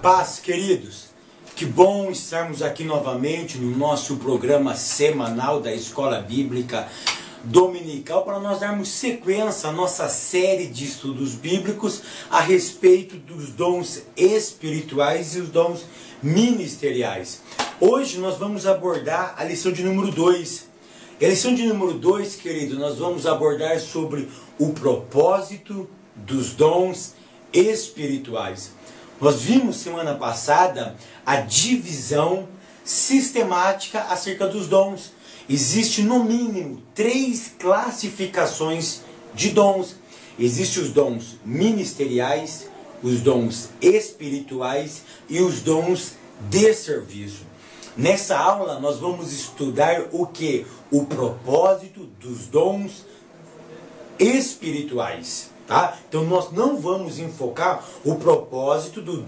paz, queridos. Que bom estarmos aqui novamente no nosso programa semanal da Escola Bíblica Dominical para nós darmos sequência à nossa série de estudos bíblicos a respeito dos dons espirituais e os dons ministeriais. Hoje nós vamos abordar a lição de número 2. A lição de número 2, querido, nós vamos abordar sobre o propósito dos dons espirituais. Nós vimos semana passada a divisão sistemática acerca dos dons. Existe no mínimo 3 classificações de dons. Existem os dons ministeriais, os dons espirituais e os dons de serviço. Nessa aula nós vamos estudar o que? O propósito dos dons espirituais. Tá? Então nós não vamos enfocar o propósito dos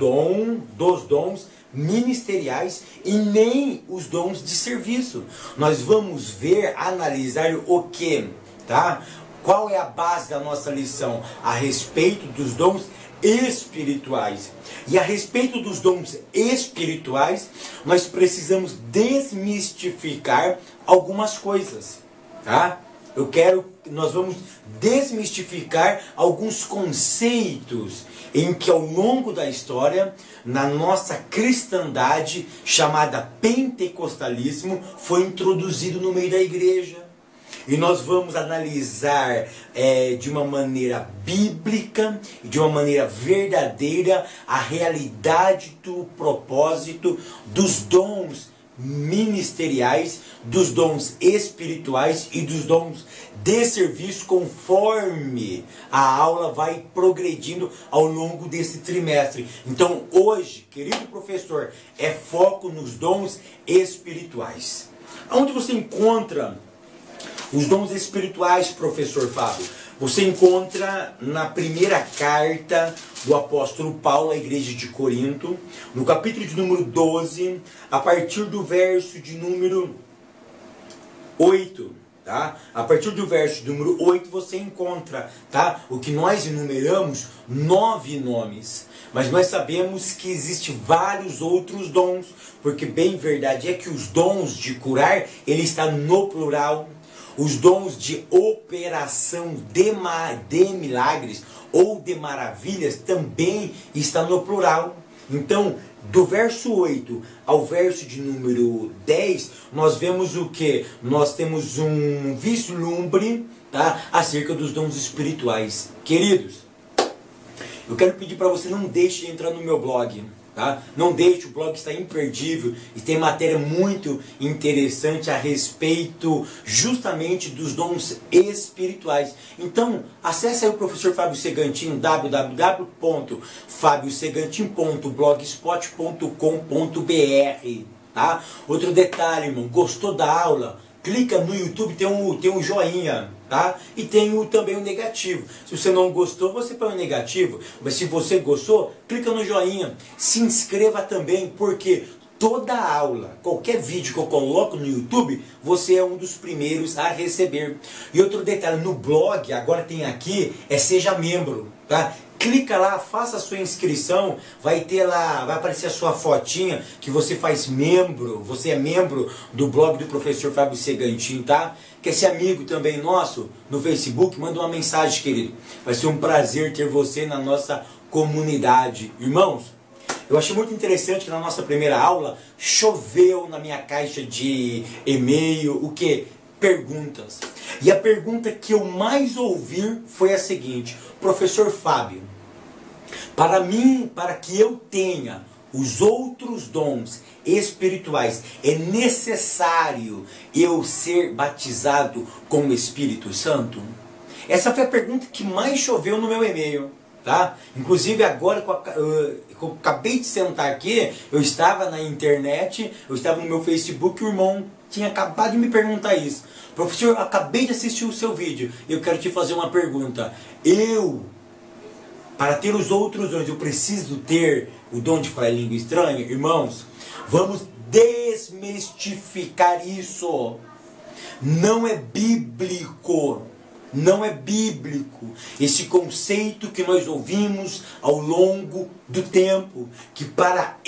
dons ministeriais e nem os dons de serviço. Nós vamos ver, analisar o que? Tá? Qual é a base da nossa lição? A respeito dos dons espirituais. E a respeito dos dons espirituais, nós precisamos desmistificar algumas coisas. Tá? Nós vamos desmistificar alguns conceitos em que ao longo da história, na nossa cristandade, chamada pentecostalismo, foi introduzido no meio da igreja. E nós vamos analisar de uma maneira bíblica, de uma maneira verdadeira, a realidade do propósito dos dons ministeriais, dos dons espirituais e dos dons de serviço, conforme a aula vai progredindo ao longo desse trimestre. Então hoje, querido professor, é foco nos dons espirituais. Onde você encontra os dons espirituais, professor Fábio? Você encontra na primeira carta do apóstolo Paulo à igreja de Corinto, no capítulo de número 12, a partir do verso de número 8. Tá? A partir do verso de número 8 você encontra, tá? O que nós enumeramos 9 nomes. Mas nós sabemos que existem vários outros dons, porque bem verdade é que os dons de curar, ele está no plural. Os dons de operação de milagres ou de maravilhas também está no plural. Então, do verso 8 ao verso de número 10, nós vemos o que? Nós temos um vislumbre, tá, acerca dos dons espirituais. Queridos, eu quero pedir para você, não deixe de entrar no meu blog. Tá? Não deixe, o blog está imperdível e tem matéria muito interessante a respeito justamente dos dons espirituais. Então, acesse aí o professor Fábio Segantin, www.fabiosegantin.blogspot.com.br. Tá? Outro detalhe, irmão, gostou da aula? Clica no YouTube, tem um joinha, tá? E tem também o negativo. Se você não gostou, você põe o negativo. Mas se você gostou, clica no joinha. Se inscreva também, porque toda aula, qualquer vídeo que eu coloco no YouTube, você é um dos primeiros a receber. E outro detalhe, no blog, agora tem aqui, Seja Membro, tá? Clica lá, faça a sua inscrição, vai ter lá, vai aparecer a sua fotinha que você faz membro, você é membro do blog do professor Fábio Segantin, tá? Quer ser amigo também nosso no Facebook? Manda uma mensagem, querido. Vai ser um prazer ter você na nossa comunidade. Irmãos, eu achei muito interessante que na nossa primeira aula choveu na minha caixa de e-mail, o que? Perguntas. E a pergunta que eu mais ouvi foi a seguinte: professor Fábio, para mim, para que eu tenha os outros dons espirituais, é necessário eu ser batizado com o Espírito Santo? Essa foi a pergunta que mais choveu no meu e-mail. Tá? Inclusive agora que eu acabei de sentar aqui, eu estava na internet, eu estava no meu Facebook, o irmão tinha acabado de me perguntar isso. Professor, eu acabei de assistir o seu vídeo e eu quero te fazer uma pergunta. Para ter os outros dons, eu preciso ter o dom de falar língua estranha? Irmãos, vamos desmistificar isso. Não é bíblico. não é bíblico esse conceito que nós ouvimos ao longo do tempo, que para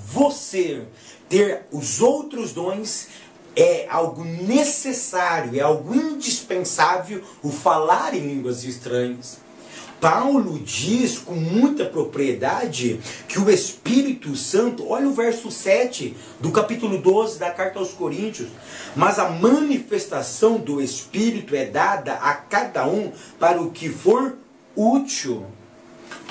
você ter os outros dons é algo necessário, é algo indispensável o falar em línguas estranhas. Paulo diz com muita propriedade que o Espírito Santo, olha o verso 7 do capítulo 12 da carta aos Coríntios, mas a manifestação do Espírito é dada a cada um para o que for útil.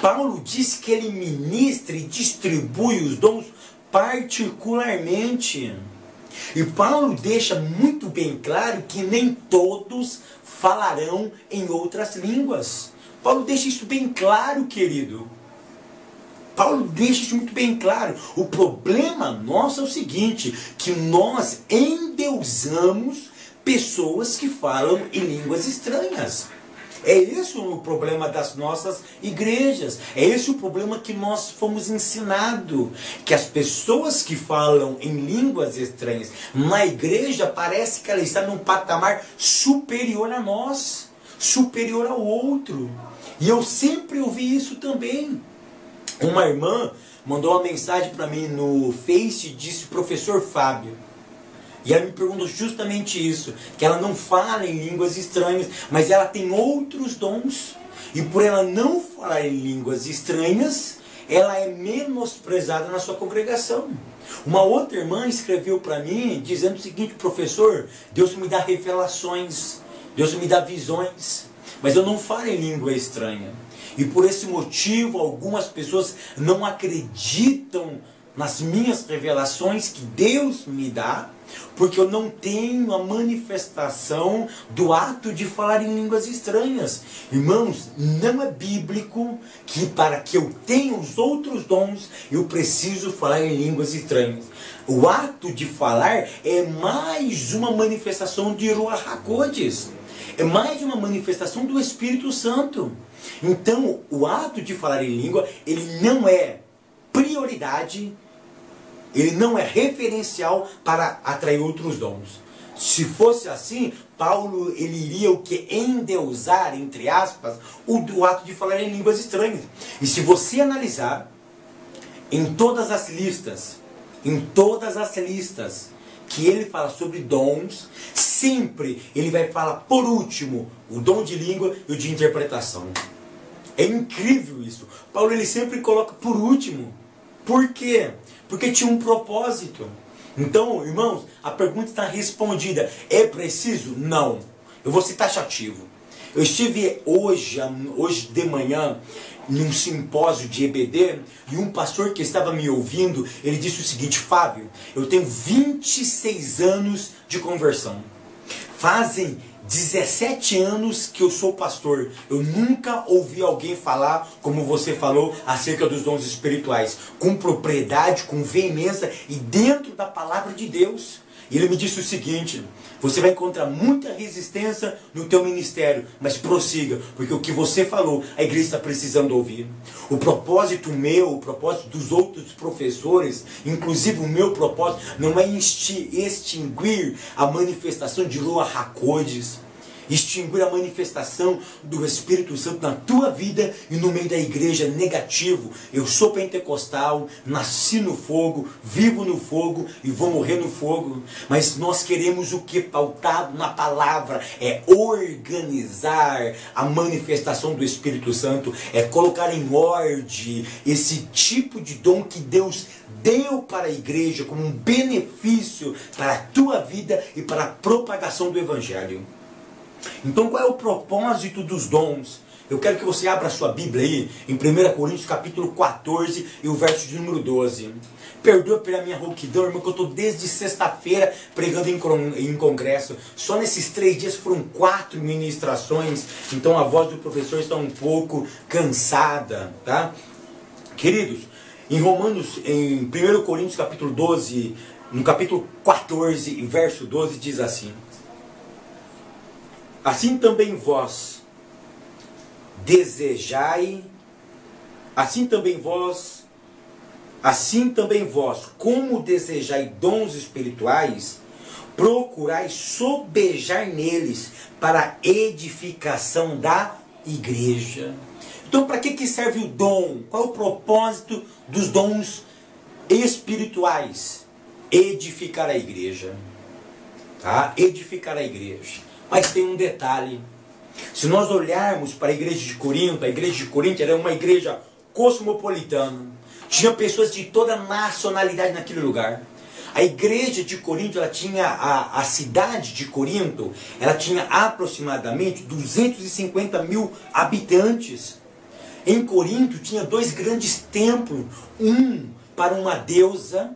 Paulo diz que ele ministra e distribui os dons particularmente. E Paulo deixa muito bem claro que nem todos falarão em outras línguas. Paulo deixa isso bem claro, querido. Paulo deixa isso muito bem claro. O problema nosso é o seguinte, que nós endeusamos pessoas que falam em línguas estranhas. É esse o problema das nossas igrejas. É esse o problema que nós fomos ensinados. Que as pessoas que falam em línguas estranhas na igreja, parece que ela está num patamar superior a nós, superior ao outro. E eu sempre ouvi isso também. Uma irmã mandou uma mensagem para mim no Face e disse: professor Fábio. E ela me perguntou justamente isso, que ela não fala em línguas estranhas, mas ela tem outros dons. E por ela não falar em línguas estranhas, ela é menosprezada na sua congregação. Uma outra irmã escreveu para mim dizendo o seguinte: professor, Deus me dá revelações, Deus me dá visões, mas eu não falo em língua estranha. E por esse motivo, algumas pessoas não acreditam nas minhas revelações que Deus me dá, porque eu não tenho a manifestação do ato de falar em línguas estranhas. Irmãos, não é bíblico que para que eu tenha os outros dons, eu preciso falar em línguas estranhas. O ato de falar é mais uma manifestação de Ruach HaKodesh. É mais uma manifestação do Espírito Santo. Então, o ato de falar em língua, ele não é prioridade, ele não é referencial para atrair outros dons. Se fosse assim, Paulo ele iria o que? Endeusar, entre aspas, o ato de falar em línguas estranhas. E se você analisar, em todas as listas que ele fala sobre dons, sempre ele vai falar por último o dom de língua e o de interpretação. É incrível isso. Paulo ele sempre coloca por último. Por quê? Porque tinha um propósito. Então, irmãos, a pergunta está respondida. É preciso? Não. Eu vou ser taxativo. Eu estive hoje de manhã em um simpósio de EBD e um pastor que estava me ouvindo, ele disse o seguinte: Fábio, eu tenho 26 anos de conversão. Fazem 17 anos que eu sou pastor. Eu nunca ouvi alguém falar como você falou acerca dos dons espirituais, com propriedade, com veemência e dentro da palavra de Deus. E ele me disse o seguinte: você vai encontrar muita resistência no teu ministério, mas prossiga, porque o que você falou, a igreja está precisando ouvir. O propósito meu, o propósito dos outros professores, inclusive o meu propósito, não é extinguir a manifestação de Ruach HaKodesh, extinguir a manifestação do Espírito Santo na tua vida e no meio da igreja negativo. Eu sou pentecostal, nasci no fogo, vivo no fogo e vou morrer no fogo. Mas nós queremos o que? Pautado na palavra. É organizar a manifestação do Espírito Santo. É colocar em ordem esse tipo de dom que Deus deu para a igreja como um benefício para a tua vida e para a propagação do Evangelho. Então qual é o propósito dos dons? Eu quero que você abra a sua Bíblia aí em 1 Coríntios capítulo 14 e o verso de número 12. Perdoa pela minha rouquidão, irmão, que eu estou desde sexta-feira pregando em congresso. Só nesses 3 dias foram 4 ministrações, então a voz do professor está um pouco cansada, tá? Queridos, em em 1 Coríntios capítulo 12, no capítulo 14 e verso 12 diz assim: assim também vós desejai, assim também vós, como desejai dons espirituais, procurai sobejar neles para a edificação da igreja. Então, para que serve o dom? Qual é o propósito dos dons espirituais? Edificar a igreja. Tá? Edificar a igreja. Mas tem um detalhe. Se nós olharmos para a igreja de Corinto era uma igreja cosmopolitana. Tinha pessoas de toda nacionalidade naquele lugar. A igreja de Corinto, ela tinha a cidade de Corinto, ela tinha aproximadamente 250 mil habitantes. Em Corinto tinha dois grandes templos, um para uma deusa,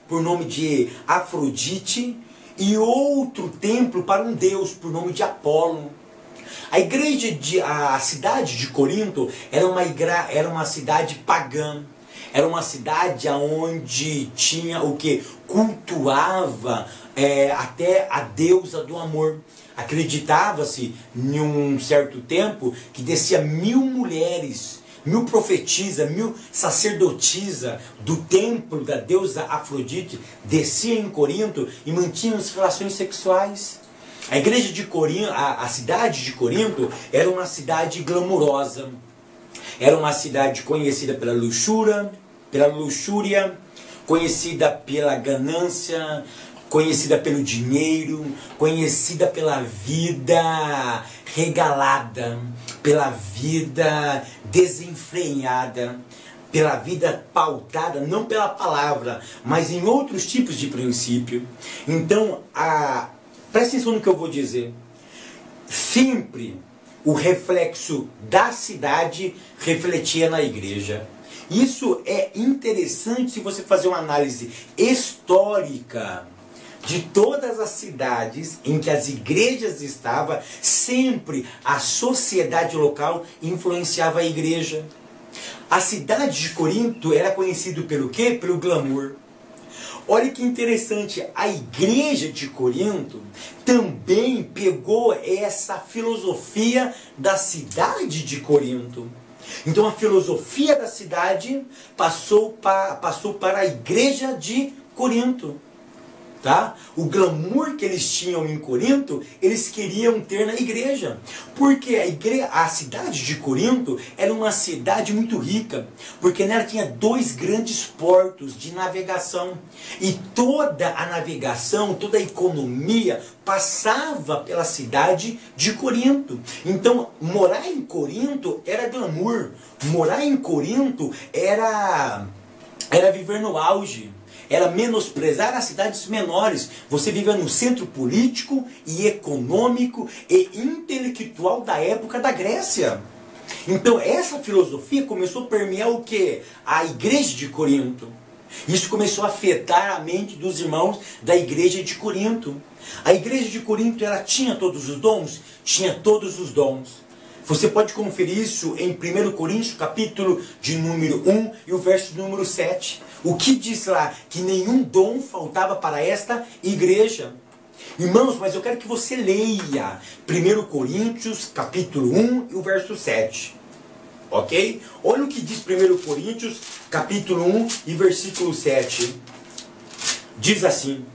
por nome de Afrodite, e outro templo para um deus, por nome de Apolo. A cidade de Corinto era uma cidade pagã. Era uma cidade onde tinha o que? Cultuava até a deusa do amor. Acreditava-se, em um certo tempo, que descia 1000 mulheres, 1000 profetisas, 1000 sacerdotisas do templo da deusa Afrodite, descia em Corinto e mantinham as relações sexuais. A igreja de Corinto, a cidade de Corinto, era uma cidade glamurosa. Era uma cidade conhecida pela luxúria, conhecida pela ganância, conhecida pelo dinheiro, conhecida pela vida regalada, pela vida desenfreada, pela vida pautada, não pela palavra, mas em outros tipos de princípio. Então, presta atenção no que eu vou dizer. Sempre o reflexo da cidade refletia na igreja. Isso é interessante se você fazer uma análise histórica de todas as cidades em que as igrejas estavam, sempre a sociedade local influenciava a igreja. A cidade de Corinto era conhecida pelo quê? Pelo glamour. Olha que interessante, a igreja de Corinto também pegou essa filosofia da cidade de Corinto. Então a filosofia da cidade passou para a igreja de Corinto. Tá? O glamour que eles tinham em Corinto, eles queriam ter na igreja. Porque a cidade de Corinto era uma cidade muito rica. Porque nela tinha 2 grandes portos de navegação. E toda a navegação, toda a economia passava pela cidade de Corinto. Então, morar em Corinto era glamour. Morar em Corinto era viver no auge. Era menosprezar as cidades menores. Você vivia no centro político e econômico e intelectual da época da Grécia. Então essa filosofia começou a permear o quê? A igreja de Corinto. Isso começou a afetar a mente dos irmãos da igreja de Corinto. A igreja de Corinto, ela tinha todos os dons? Tinha todos os dons. Você pode conferir isso em 1 Coríntios, capítulo de número 1 e o verso número 7. O que diz lá? Que nenhum dom faltava para esta igreja. Irmãos, mas eu quero que você leia 1 Coríntios, capítulo 1 e o verso 7. Ok? Olha o que diz 1 Coríntios, capítulo 1 e versículo 7. Diz assim: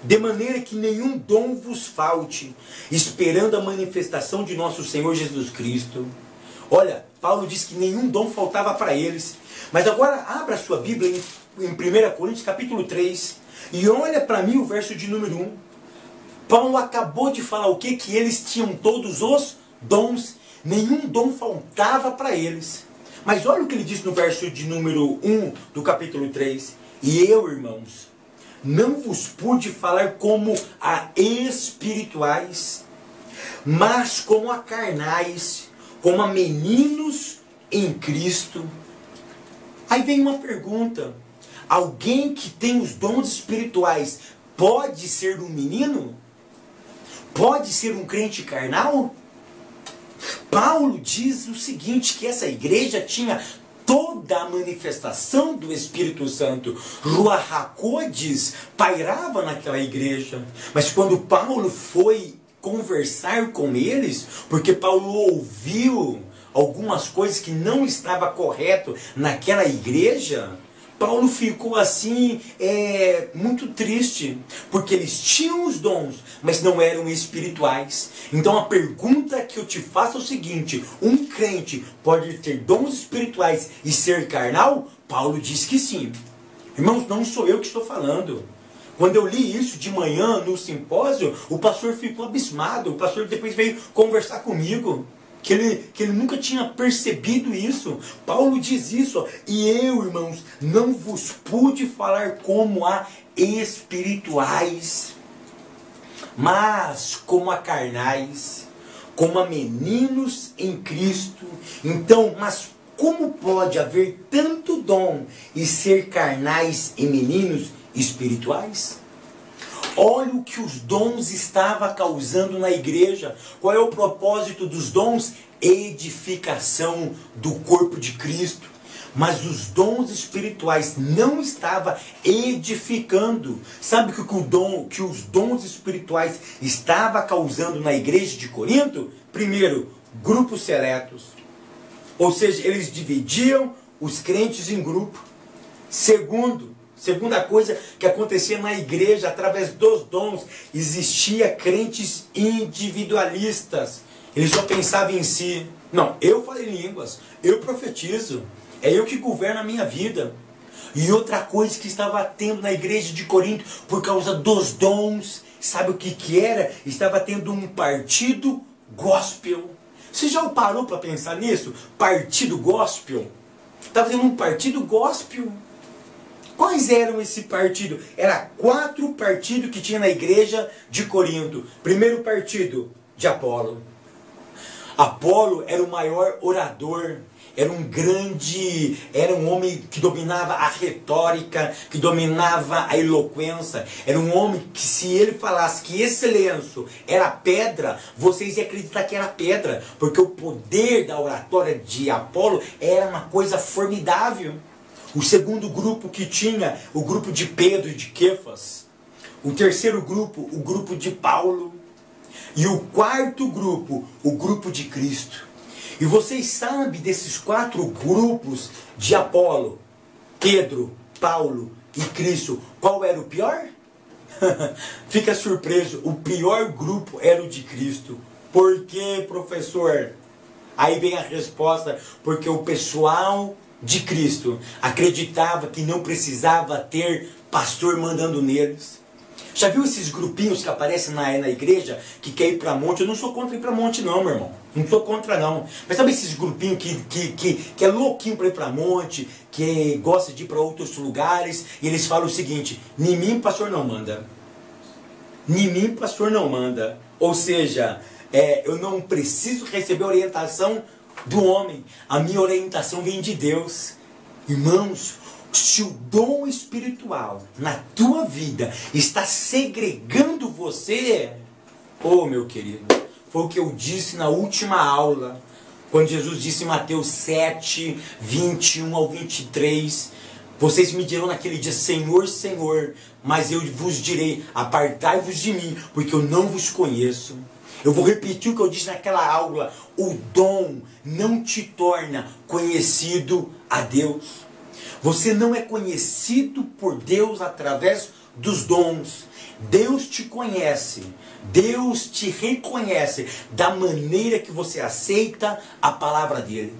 de maneira que nenhum dom vos falte, esperando a manifestação de nosso Senhor Jesus Cristo. Olha, Paulo diz que nenhum dom faltava para eles. Mas agora abra sua Bíblia em 1 Coríntios capítulo 3 e olha para mim o verso de número 1. Paulo acabou de falar o quê? Que eles tinham todos os dons. Nenhum dom faltava para eles. Mas olha o que ele diz no verso de número 1 do capítulo 3. E eu, irmãos, não vos pude falar como a espirituais, mas como a carnais, como a meninos em Cristo. Aí vem uma pergunta: alguém que tem os dons espirituais pode ser um menino? Pode ser um crente carnal? Paulo diz o seguinte, que essa igreja tinha toda a manifestação do Espírito Santo. Ruach HaKodesh pairava naquela igreja. Mas quando Paulo foi conversar com eles, porque Paulo ouviu algumas coisas que não estava correto naquela igreja, Paulo ficou assim, muito triste, porque eles tinham os dons, mas não eram espirituais. Então a pergunta que eu te faço é o seguinte: um crente pode ter dons espirituais e ser carnal? Paulo diz que sim. Irmãos, não sou eu que estou falando. Quando eu li isso de manhã no simpósio, o pastor ficou abismado. O pastor depois veio conversar comigo. Que ele nunca tinha percebido isso. Paulo diz isso. Ó, e eu, irmãos, não vos pude falar como a espirituais, mas como a carnais, como a meninos em Cristo. Então, mas como pode haver tanto dom e ser carnais e meninos espirituais? Olha o que os dons estavam causando na igreja. Qual é o propósito dos dons? Edificação do corpo de Cristo. Mas os dons espirituais não estavam edificando. Sabe que os dons espirituais estavam causando na igreja de Corinto? Primeiro, grupos seletos. Ou seja, eles dividiam os crentes em grupo. Segunda coisa que acontecia na igreja, através dos dons, existia crentes individualistas. Eles só pensavam em si. Não, eu falo em línguas, eu profetizo, é eu que governo a minha vida. E outra coisa que estava tendo na igreja de Corinto, por causa dos dons, sabe o que era? Estava tendo um partido gospel. Você já parou para pensar nisso? Partido gospel? Estava tendo um partido gospel. Quais eram esse partido? Era 4 partidos que tinha na igreja de Corinto. Primeiro partido, de Apolo. Apolo era o maior orador, era um homem que dominava a retórica, que dominava a eloquência. Era um homem que, se ele falasse que esse lenço era pedra, vocês iam acreditar que era pedra, porque o poder da oratória de Apolo era uma coisa formidável. O segundo grupo que tinha, o grupo de Pedro e de Quefas. O terceiro grupo, o grupo de Paulo. E o quarto grupo, o grupo de Cristo. E vocês sabem desses 4 grupos de Apolo, Pedro, Paulo e Cristo, qual era o pior? Fica surpreso, o pior grupo era o de Cristo. Por quê, professor? Aí vem a resposta: porque o pessoal de Cristo acreditava que não precisava ter pastor mandando neles. Já viu esses grupinhos que aparecem na igreja, que quer ir para monte? Eu não sou contra ir para monte não, meu irmão. Não sou contra não. Mas sabe esses grupinhos que é louquinho para ir para monte, que gosta de ir para outros lugares, e eles falam o seguinte: em mim pastor não manda. Em mim pastor não manda. Ou seja, eu não preciso receber orientação do homem. A minha orientação vem de Deus. Irmãos, se o dom espiritual na tua vida está segregando você, oh meu querido, foi o que eu disse na última aula, quando Jesus disse em Mateus 7, 21 ao 23, vocês me dirão naquele dia: Senhor, Senhor, mas eu vos direi: apartai-vos de mim, porque eu não vos conheço. Eu vou repetir o que eu disse naquela aula: o dom não te torna conhecido a Deus. Você não é conhecido por Deus através dos dons. Deus te conhece, Deus te reconhece da maneira que você aceita a palavra dele.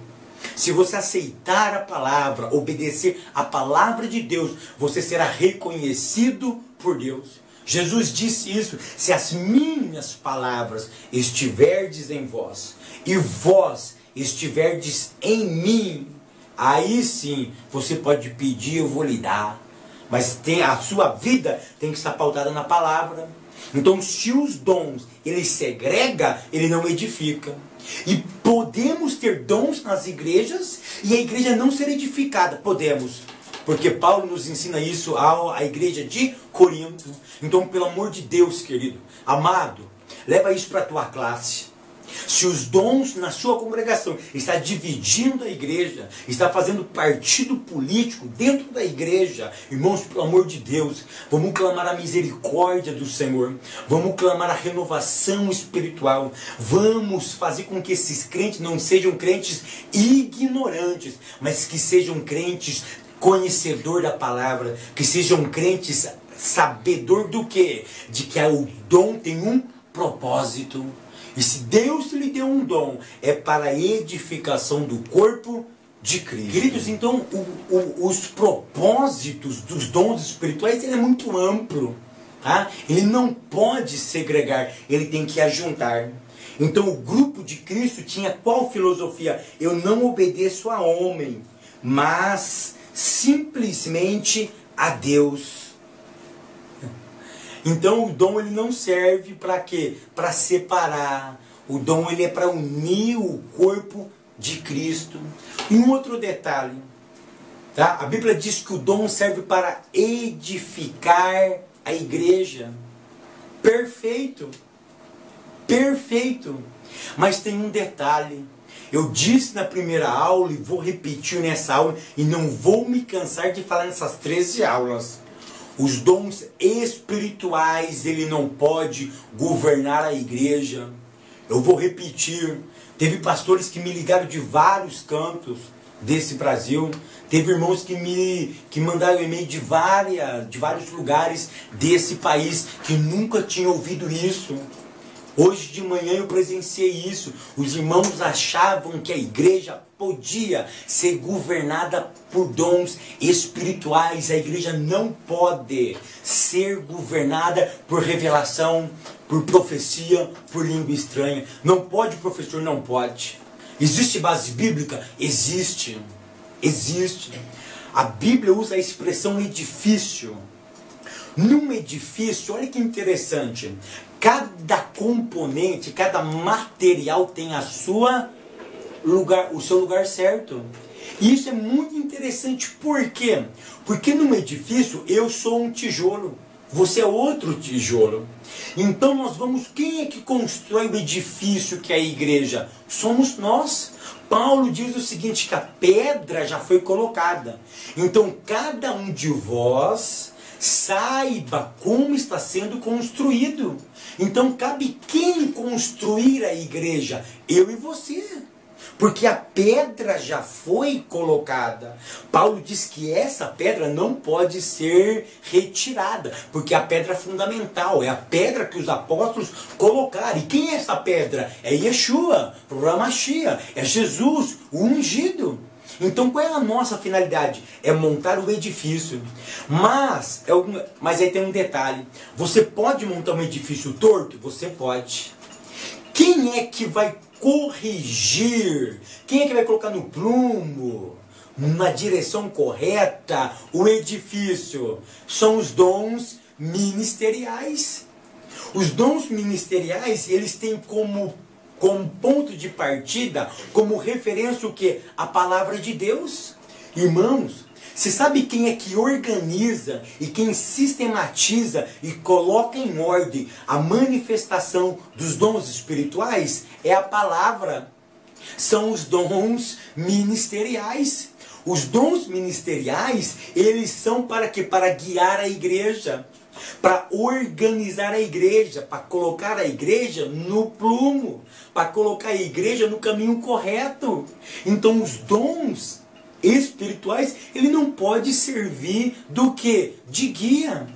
Se você aceitar a palavra, obedecer a palavra de Deus, você será reconhecido por Deus. Jesus disse isso: se as minhas palavras estiverdes em vós, e vós estiverdes em mim, aí sim você pode pedir, eu vou lhe dar. Mas a sua vida tem que estar pautada na palavra. Então, se os dons ele segrega, ele não edifica. E podemos ter dons nas igrejas e a igreja não ser edificada. Podemos. Porque Paulo nos ensina isso à igreja de Corinto. Então, pelo amor de Deus, querido, amado, leva isso para a tua classe. Se os dons na sua congregação está dividindo a igreja, está fazendo partido político dentro da igreja, irmãos, pelo amor de Deus, vamos clamar a misericórdia do Senhor, vamos clamar a renovação espiritual, vamos fazer com que esses crentes não sejam crentes ignorantes, mas que sejam crentes conhecedor da palavra, que sejam crentes sabedor do quê? De que o dom tem um propósito. E se Deus lhe deu um dom, é para a edificação do corpo de Cristo. Queridos, então os propósitos dos dons espirituais ele é muito amplo. Tá? Ele não pode segregar, ele tem que ajuntar. Então o grupo de Cristo tinha qual filosofia? Eu não obedeço a homem, mas simplesmente a Deus. Então o dom ele não serve para quê? Para separar. O dom ele é para unir o corpo de Cristo. E um outro detalhe, tá? A Bíblia diz que o dom serve para edificar a igreja. Perfeito. Perfeito. Mas tem um detalhe. Eu disse na primeira aula e vou repetir nessa aula e não vou me cansar de falar nessas 13 aulas. Os dons espirituais, ele não pode governar a igreja. Eu vou repetir. Teve pastores que me ligaram de vários cantos desse Brasil. Teve irmãos que mandaram e-mail de vários lugares desse país que nunca tinham ouvido isso. Hoje de manhã eu presenciei isso. Os irmãos achavam que a igreja podia ser governada por dons espirituais. A igreja não pode ser governada por revelação, por profecia, por língua estranha. Não pode, professor? Não pode. Existe base bíblica? Existe. Existe. A Bíblia usa a expressão edifício. Num edifício, olha que interessante. Cada componente, cada material tem o seu lugar certo. E isso é muito interessante. Por quê? Porque num edifício eu sou um tijolo, você é outro tijolo. Então nós vamos... Quem é que constrói o edifício que é a igreja? Somos nós. Paulo diz o seguinte, que a pedra já foi colocada. Então cada um de vós saiba como está sendo construído. Então cabe quem construir a igreja? Eu e você. Porque a pedra já foi colocada. Paulo diz que essa pedra não pode ser retirada. Porque a pedra é fundamental. É a pedra que os apóstolos colocaram. E quem é essa pedra? É Yeshua, o Ramachia. É Jesus, o ungido. Então qual é a nossa finalidade? É montar o edifício. Mas aí tem um detalhe. Você pode montar um edifício torto? Você pode. Quem é que vai corrigir? Quem é que vai colocar no prumo, na direção correta, o edifício? São os dons ministeriais. Os dons ministeriais, eles têm como ponto de partida, como referência o quê? A palavra de Deus. Irmãos, você sabe quem é que organiza e quem sistematiza e coloca em ordem a manifestação dos dons espirituais? É a palavra. São os dons ministeriais. Os dons ministeriais, eles são para quê? Para guiar a igreja. Para organizar a igreja, para colocar a igreja no prumo, para colocar a igreja no caminho correto. Então os dons espirituais, ele não pode servir do que? De guia.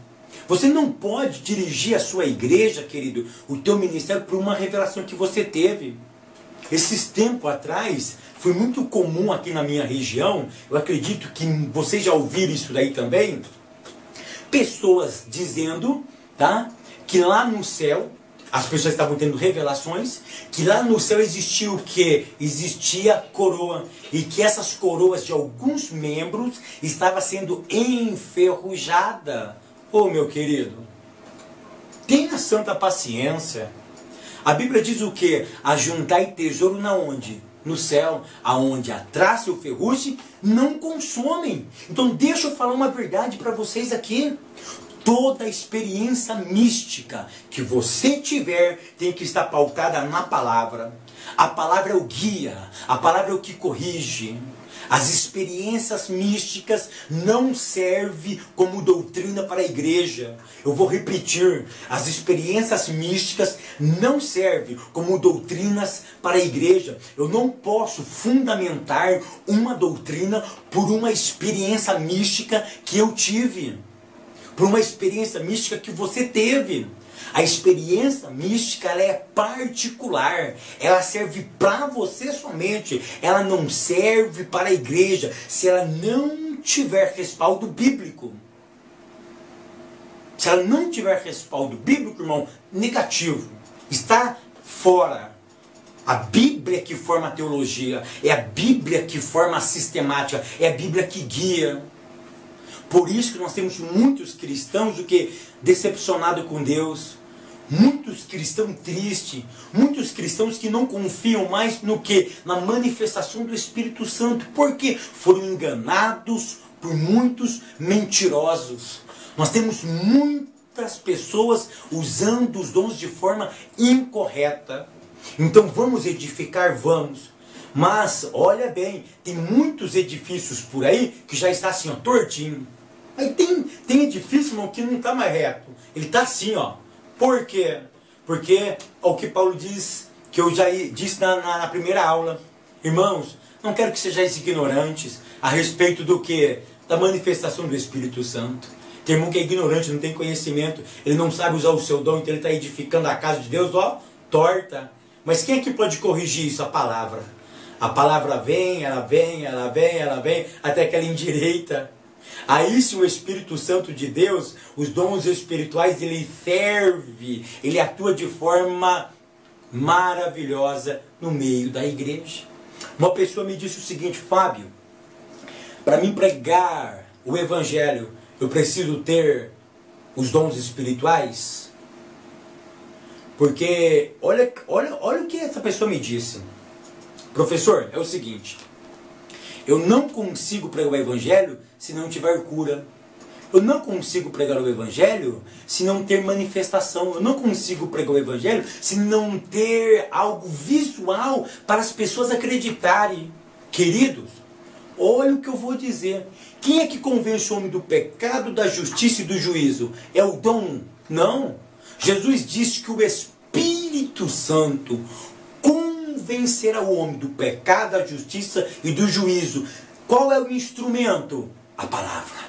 Você não pode dirigir a sua igreja, querido, o teu ministério por uma revelação que você teve. Esses tempos atrás, foi muito comum aqui na minha região, eu acredito que vocês já ouviram isso daí também, pessoas dizendo, tá, que lá no céu, as pessoas estavam tendo revelações, que lá no céu existia o quê? Existia coroa. E que essas coroas de alguns membros estavam sendo enferrujadas. Ô meu querido, tenha santa paciência. A Bíblia diz o quê? Ajuntai tesouro na onde? No céu, aonde a traça e o ferrugem não consomem. Então deixa eu falar uma verdade para vocês aqui. Toda experiência mística que você tiver tem que estar pautada na palavra. A palavra é o guia, a palavra é o que corrige. As experiências místicas não servem como doutrina para a igreja. Eu vou repetir, as experiências místicas não servem como doutrinas para a igreja. Eu não posso fundamentar uma doutrina por uma experiência mística que eu tive, por uma experiência mística que você teve. A experiência mística, ela é particular, ela serve para você somente, ela não serve para a igreja se ela não tiver respaldo bíblico. Se ela não tiver respaldo bíblico, irmão, negativo, está fora. A Bíblia que forma a teologia, é a Bíblia que forma a sistemática, é a Bíblia que guia. Por isso que nós temos muitos cristãos decepcionados com Deus, muitos cristãos tristes, muitos cristãos que não confiam mais no que? Na manifestação do Espírito Santo, porque foram enganados por muitos mentirosos. Nós temos muitas pessoas usando os dons de forma incorreta. Então vamos edificar, vamos. Mas olha bem, tem muitos edifícios por aí que já está assim, ó, tortinho. Aí tem edifício, irmão, que não está mais reto. Ele está assim, ó. Por quê? Porque é o que Paulo diz, que eu já disse na primeira aula. Irmãos, não quero que sejais ignorantes a respeito do que? Da manifestação do Espírito Santo. Tem irmão que é ignorante, não tem conhecimento, ele não sabe usar o seu dom, então ele está edificando a casa de Deus, ó, torta. Mas quem é que pode corrigir isso? A palavra. A palavra vem, ela vem, ela vem, ela vem, até que ela endireita. Aí se o Espírito Santo de Deus, os dons espirituais, ele serve, ele atua de forma maravilhosa no meio da igreja. Uma pessoa me disse o seguinte: Fábio, para mim pregar o Evangelho, eu preciso ter os dons espirituais? Porque, olha o que essa pessoa me disse. Professor, é o seguinte: eu não consigo pregar o Evangelho se não tiver cura. Eu não consigo pregar o Evangelho se não ter manifestação. Eu não consigo pregar o Evangelho se não ter algo visual para as pessoas acreditarem. Queridos, olha o que eu vou dizer. Quem é que convence o homem do pecado, da justiça e do juízo? É o dom? Não. Jesus disse que o Espírito Santo convencerá o homem do pecado, da justiça e do juízo. Qual é o instrumento? A palavra.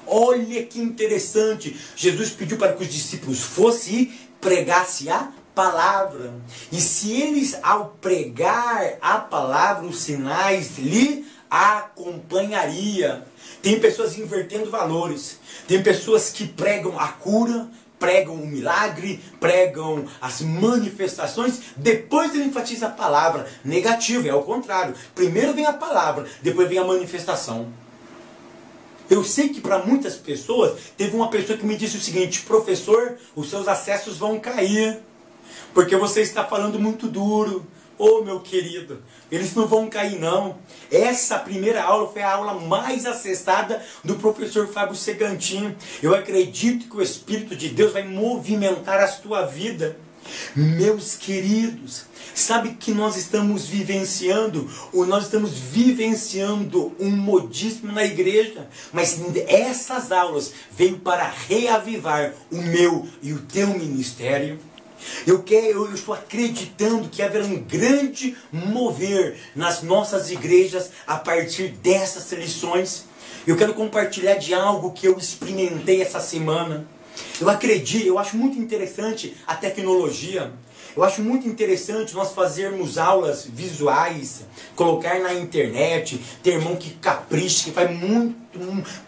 Olha que interessante. Jesus pediu para que os discípulos fossem e pregassem a palavra. E se eles, ao pregar a palavra, os sinais lhe acompanharia. Tem pessoas invertendo valores. Tem pessoas que pregam a cura, pregam o milagre, pregam as manifestações, depois ele enfatiza a palavra. Negativo, é ao contrário. Primeiro vem a palavra, depois vem a manifestação. Eu sei que para muitas pessoas, teve uma pessoa que me disse o seguinte: professor, os seus acessos vão cair, porque você está falando muito duro. Oh, meu querido, eles não vão cair não. Essa primeira aula foi a aula mais acessada do professor Fábio Segantin. Eu acredito que o Espírito de Deus vai movimentar a sua vida. Meus queridos, sabe que nós estamos vivenciando um modismo na igreja, mas essas aulas veio para reavivar o meu e o teu ministério. Eu estou acreditando que haverá um grande mover nas nossas igrejas a partir dessas lições. Eu quero compartilhar de algo que eu experimentei essa semana. Eu acho muito interessante a tecnologia. Eu acho muito interessante nós fazermos aulas visuais, colocar na internet, ter irmão que capricha, que faz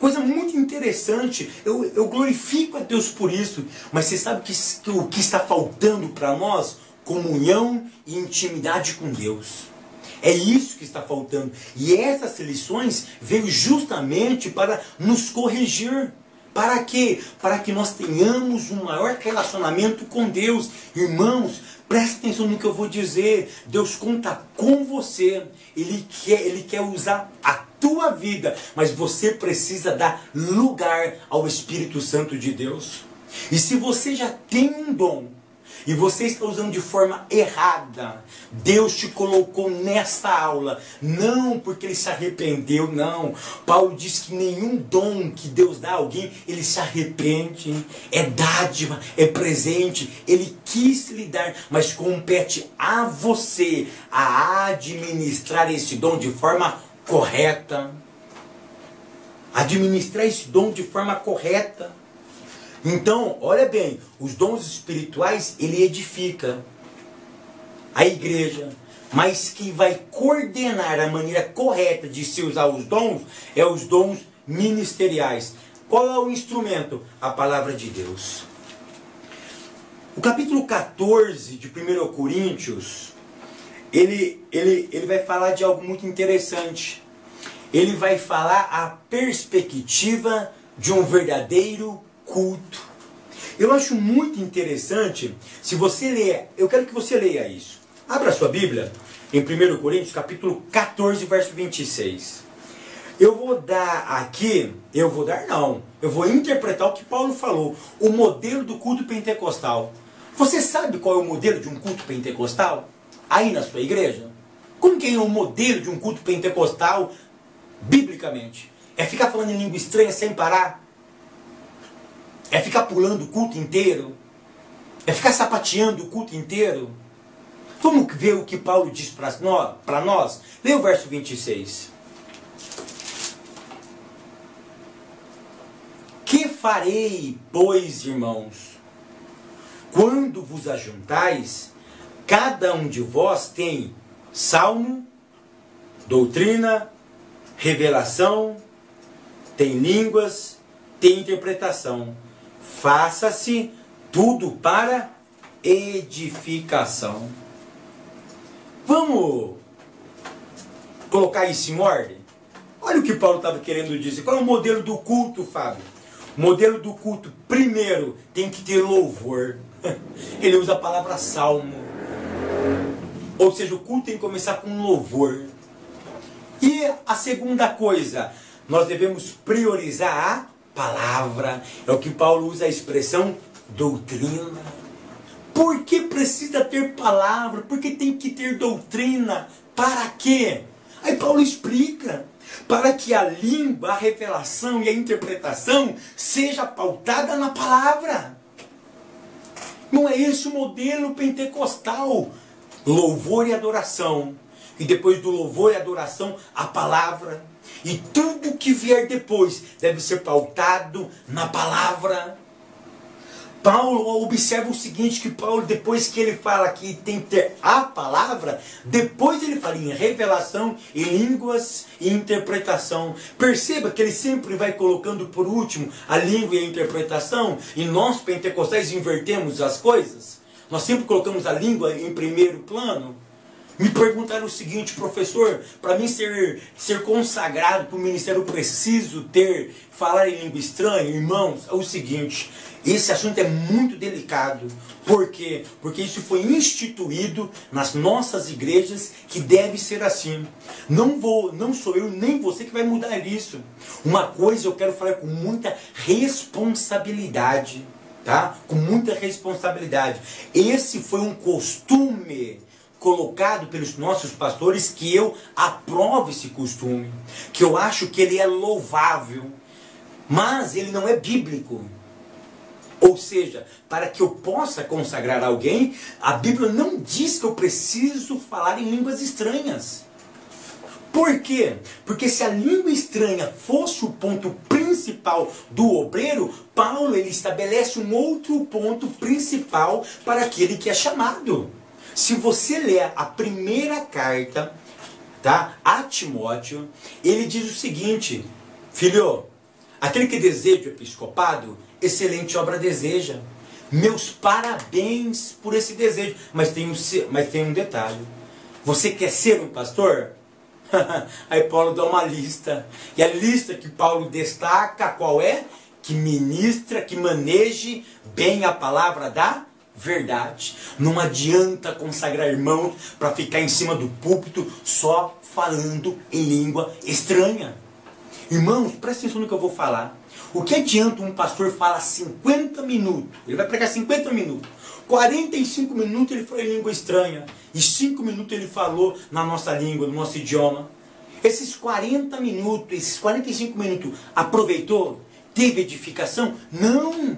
coisa muito interessante. Eu glorifico a Deus por isso. Mas você sabe que o que está faltando para nós? Comunhão e intimidade com Deus. É isso que está faltando. E essas lições veio justamente para nos corrigir. Para quê? Para que nós tenhamos um maior relacionamento com Deus. Irmãos, preste atenção no que eu vou dizer. Deus conta com você. Ele quer usar a tua vida. Mas você precisa dar lugar ao Espírito Santo de Deus. E se você já tem um dom, e você está usando de forma errada, Deus te colocou nessa aula, não porque ele se arrependeu, não. Paulo diz que nenhum dom que Deus dá a alguém, ele se arrepende. É dádiva, é presente, ele quis lhe dar, mas compete a você a administrar esse dom de forma correta. Administrar esse dom de forma correta. Então, olha bem, os dons espirituais, ele edifica a igreja, mas quem vai coordenar a maneira correta de se usar os dons, é os dons ministeriais. Qual é o instrumento? A palavra de Deus. O capítulo 14 de 1 Coríntios, ele vai falar de algo muito interessante. Ele vai falar a perspectiva de um verdadeiro culto. Eu acho muito interessante, se você ler, eu quero que você leia isso. Abra sua Bíblia em 1 Coríntios, capítulo 14, verso 26. Eu vou interpretar o que Paulo falou, o modelo do culto pentecostal. Você sabe qual é o modelo de um culto pentecostal? Aí na sua igreja? Como que é o modelo de um culto pentecostal, biblicamente? É ficar falando em língua estranha sem parar? É ficar pulando o culto inteiro? É ficar sapateando o culto inteiro? Vamos ver o que Paulo diz para nós? Leia o verso 26. Que farei, pois, irmãos? Quando vos ajuntais, cada um de vós tem salmo, doutrina, revelação, tem línguas, tem interpretação. Faça-se tudo para edificação. Vamos colocar isso em ordem? Olha o que Paulo estava querendo dizer. Qual é o modelo do culto, Fábio? O modelo do culto, primeiro, tem que ter louvor. Ele usa a palavra salmo. Ou seja, o culto tem que começar com louvor. E a segunda coisa, nós devemos priorizar a palavra. É o que Paulo usa a expressão doutrina. Por que precisa ter palavra? Por que tem que ter doutrina? Para quê? Aí Paulo explica. Para que a língua, a revelação e a interpretação seja pautada na palavra. Não é esse o modelo pentecostal? Louvor e adoração. E depois do louvor e adoração, a palavra. E tudo que vier depois deve ser pautado na palavra. Paulo observa o seguinte, que Paulo, depois que ele fala que tem que ter a palavra, depois ele fala em revelação, em línguas e interpretação. Perceba que ele sempre vai colocando por último a língua e a interpretação, e nós pentecostais invertemos as coisas. Nós sempre colocamos a língua em primeiro plano. Me perguntaram o seguinte, professor, para mim ser consagrado para o ministério, eu preciso falar em língua estranha? Irmãos, é o seguinte, esse assunto é muito delicado. Por quê? Porque isso foi instituído nas nossas igrejas, que deve ser assim. Não sou eu nem você que vai mudar isso. Uma coisa eu quero falar com muita responsabilidade, tá? Com muita responsabilidade. Esse foi um costume colocado pelos nossos pastores, que eu aprovo esse costume, que eu acho que ele é louvável, mas ele não é bíblico. Ou seja, para que eu possa consagrar alguém, a Bíblia não diz que eu preciso falar em línguas estranhas. Por quê? Porque se a língua estranha fosse o ponto principal do obreiro, Paulo ele estabelece um outro ponto principal para aquele que é chamado. Se você ler a primeira carta, tá, a Timóteo, ele diz o seguinte: filho, aquele que deseja o episcopado, excelente obra deseja. Meus parabéns por esse desejo. Mas tem um detalhe. Você quer ser um pastor? Aí Paulo dá uma lista. E a lista que Paulo destaca, qual é? Que ministra, que maneje bem a palavra da verdade. Não adianta consagrar irmãos para ficar em cima do púlpito só falando em língua estranha. Irmãos, presta atenção no que eu vou falar. O que adianta um pastor falar 50 minutos? Ele vai pregar 50 minutos. 45 minutos ele falou em língua estranha. E 5 minutos ele falou na nossa língua, no nosso idioma. Esses 40 minutos, esses 45 minutos, aproveitou? Teve edificação? Não.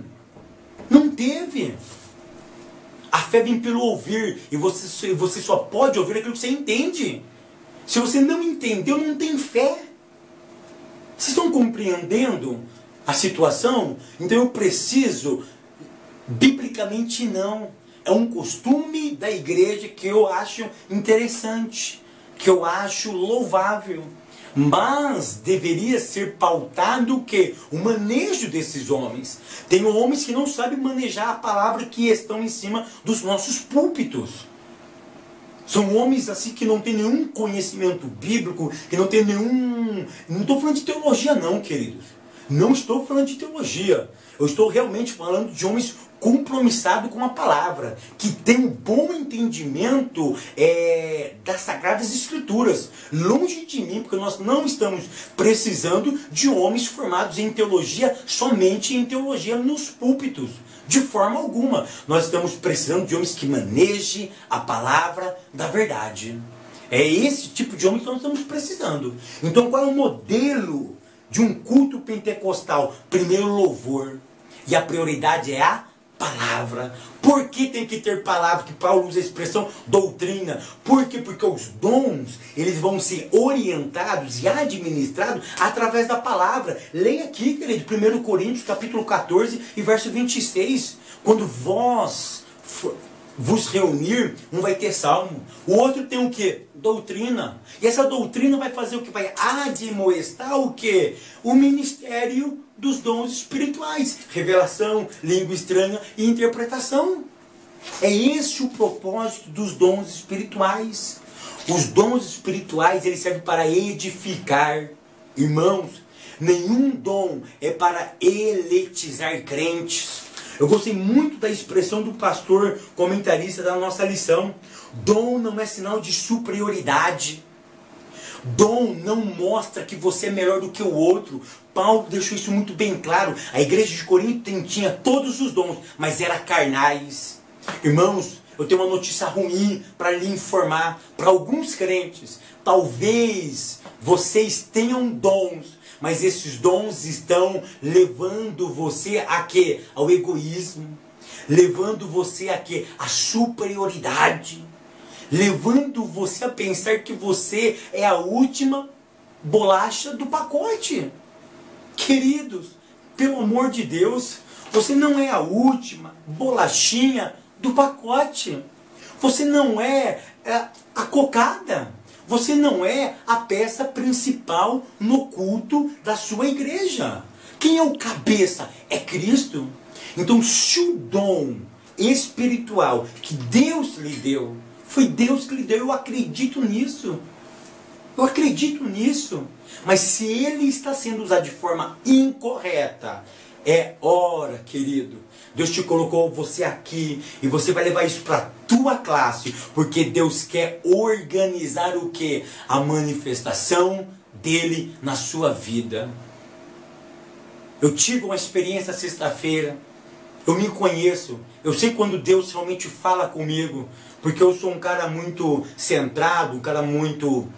Não teve. A fé vem pelo ouvir. E você só pode ouvir aquilo que você entende. Se você não entendeu, não tem fé. Vocês estão compreendendo a situação? Então eu preciso, biblicamente não. É um costume da igreja que eu acho interessante, que eu acho louvável. Mas deveria ser pautado o quê? O manejo desses homens. Tem homens que não sabem manejar a palavra que estão em cima dos nossos púlpitos. São homens assim que não têm nenhum conhecimento bíblico, que não têm nenhum... Não estou falando de teologia não, queridos. Não estou falando de teologia. Eu estou realmente falando de homens compromissados com a palavra, que tem um bom entendimento das Sagradas Escrituras. Longe de mim, porque nós não estamos precisando de homens formados em teologia, somente em teologia nos púlpitos. De forma alguma. Nós estamos precisando de homens que manejem a palavra da verdade. É esse tipo de homem que nós estamos precisando. Então qual é o modelo de um culto pentecostal? Primeiro louvor. E a prioridade é a palavra. Por que tem que ter palavra? Que Paulo usa a expressão doutrina. Por quê? Porque os dons, eles vão ser orientados e administrados através da palavra. Leia aqui, querido, 1 Coríntios, capítulo 14 e verso 26. Quando vos reunir, um vai ter salmo, o outro tem o quê? Doutrina. E essa doutrina vai fazer o que? Vai admoestar o quê? O ministério dos dons espirituais. Revelação, língua estranha e interpretação. É esse o propósito dos dons espirituais. Os dons espirituais, eles servem para edificar. Irmãos, nenhum dom é para eletizar crentes. Eu gostei muito da expressão do pastor comentarista da nossa lição. Dom não é sinal de superioridade. Dom não mostra que você é melhor do que o outro. Paulo deixou isso muito bem claro. A igreja de Corinto tinha todos os dons, mas era carnais. Irmãos, eu tenho uma notícia ruim para lhe informar. Para alguns crentes, talvez vocês tenham dons, mas esses dons estão levando você a quê? Ao egoísmo. Levando você a quê? A superioridade. Levando você a pensar que você é a última bolacha do pacote. Queridos, pelo amor de Deus, você não é a última bolachinha do pacote. Você não é a cocada. Você não é a peça principal no culto da sua igreja. Quem é o cabeça? É Cristo. Então, se o dom espiritual que Deus lhe deu, foi Deus que lhe deu, eu acredito nisso. Eu acredito nisso. Mas se ele está sendo usado de forma incorreta, ora, querido, Deus te colocou você aqui e você vai levar isso para a tua classe, porque Deus quer organizar o quê? A manifestação dele na sua vida. Eu tive uma experiência sexta-feira. Eu me conheço. Eu sei quando Deus realmente fala comigo, porque eu sou um cara muito centrado, um cara muito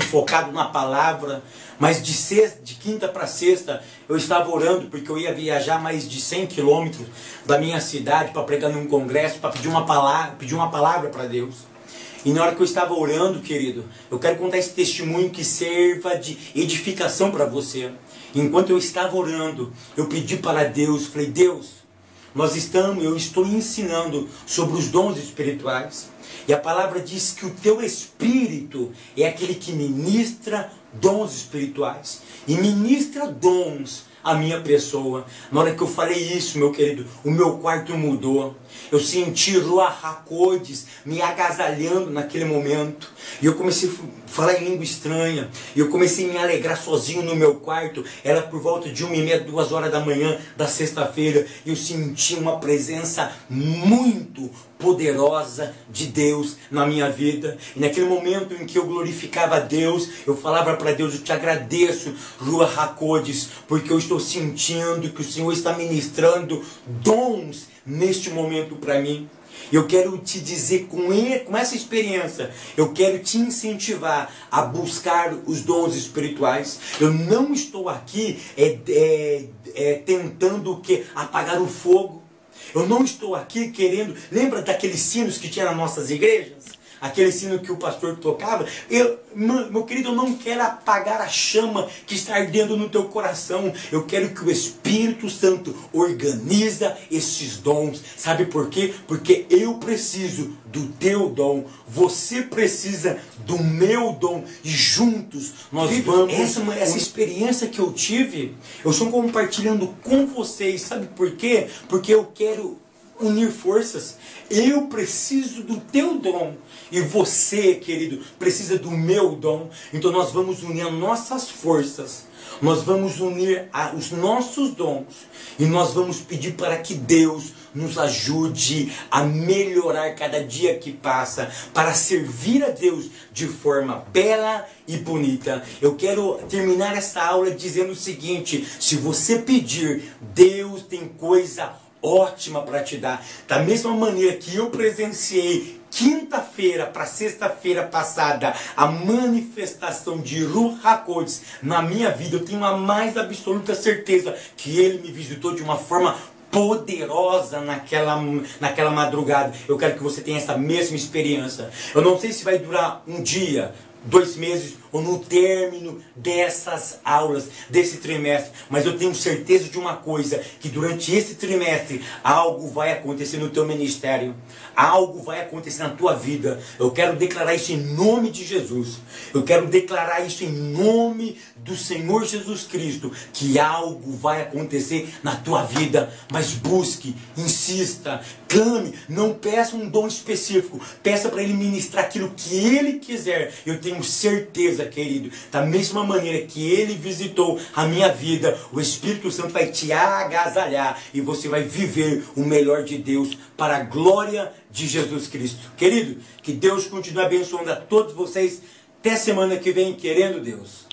focado na palavra. Mas de quinta para sexta eu estava orando, porque eu ia viajar mais de 100 quilômetros da minha cidade para pregar num congresso, para pedir uma palavra para Deus. E na hora que eu estava orando, querido, eu quero contar esse testemunho que sirva de edificação para você. Enquanto eu estava orando, eu pedi para Deus, falei: Deus, eu estou ensinando sobre os dons espirituais. E a palavra diz que o teu Espírito é aquele que ministra dons espirituais. E ministra dons à minha pessoa. Na hora que eu falei isso, meu querido, o meu quarto mudou. Eu senti Ruach HaKodesh me agasalhando naquele momento. E eu comecei a falar em língua estranha. E eu comecei a me alegrar sozinho no meu quarto. Era por volta de 1h30, 2 horas da manhã da sexta-feira. E eu senti uma presença muito poderosa de Deus na minha vida. E naquele momento em que eu glorificava a Deus, eu falava para Deus: eu te agradeço, Ruach HaKodesh, porque eu estou sentindo que o Senhor está ministrando dons neste momento para mim. Eu quero te dizer, com essa experiência, eu quero te incentivar a buscar os dons espirituais. Eu não estou aqui tentando apagar o fogo. Eu não estou aqui querendo... Lembra daqueles sinos que tinha nas nossas igrejas? Aquele sino que o pastor tocava? Meu querido, eu não quero apagar a chama que está ardendo no teu coração. Eu quero que o Espírito Santo organiza esses dons. Sabe por quê? Porque eu preciso do teu dom. Você precisa do meu dom. E juntos nós vamos... Essa experiência que eu tive, eu estou compartilhando com vocês. Sabe por quê? Porque eu quero unir forças. Eu preciso do teu dom. E você, querido, precisa do meu dom. Então nós vamos unir as nossas forças. Nós vamos unir os nossos dons. E nós vamos pedir para que Deus nos ajude a melhorar cada dia que passa, para servir a Deus de forma bela e bonita. Eu quero terminar essa aula dizendo o seguinte: se você pedir, Deus tem coisa ótima para te dar. Da mesma maneira que eu presenciei quinta-feira para sexta-feira passada a manifestação de Ruach HaKodesh na minha vida, eu tenho a mais absoluta certeza que Ele me visitou de uma forma poderosa naquela madrugada. Eu quero que você tenha essa mesma experiência. Eu não sei se vai durar um dia, 2 meses ou no término dessas aulas, desse trimestre, mas eu tenho certeza de uma coisa: que durante esse trimestre algo vai acontecer no teu ministério, algo vai acontecer na tua vida. Eu quero declarar isso em nome de Jesus. Eu quero declarar isso em nome do Senhor Jesus Cristo, que algo vai acontecer na tua vida. Mas busque, insista, clame, não peça um dom específico, peça para Ele ministrar aquilo que Ele quiser. Eu tenho certeza, querido, da mesma maneira que Ele visitou a minha vida, o Espírito Santo vai te agasalhar e você vai viver o melhor de Deus para a glória de Jesus Cristo. Querido, que Deus continue abençoando a todos vocês. Até semana que vem, querendo Deus.